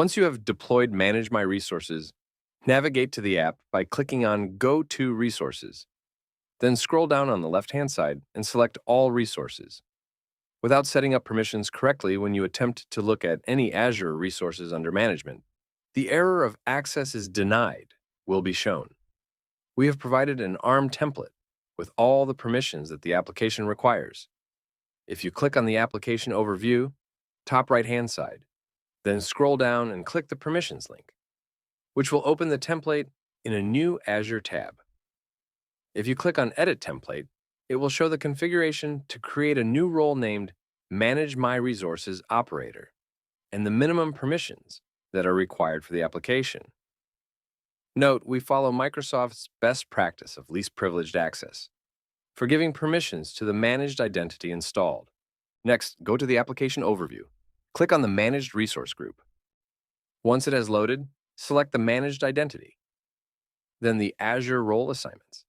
Once you have deployed Manage My Resources, navigate to the app by clicking on Go to Resources. Then scroll down on the left-hand side and select All Resources. Without setting up permissions correctly when you attempt to look at any Azure resources under management, the error of Access is Denied will be shown. We have provided an ARM template with all the permissions that the application requires. If you click on the application overview, top right-hand side, then scroll down and click the Permissions link, which will open the template in a new Azure tab. If you click on Edit Template, it will show the configuration to create a new role named Manage My Resources Operator and the minimum permissions that are required for the application. Note, we follow Microsoft's best practice of least privileged access for giving permissions to the managed identity installed. Next, go to the application overview. Click on the Managed Resource group. Once it has loaded, select the Managed Identity, then the Azure Role Assignments.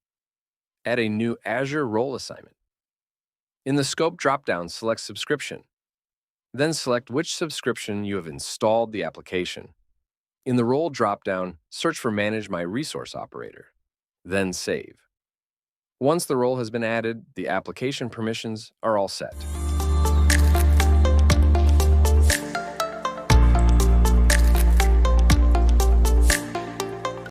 Add a new Azure Role Assignment. In the Scope dropdown, select Subscription. Then select which subscription you have installed the application. In the Role dropdown, search for Manage My Resource Operator, then save. Once the role has been added, the application permissions are all set.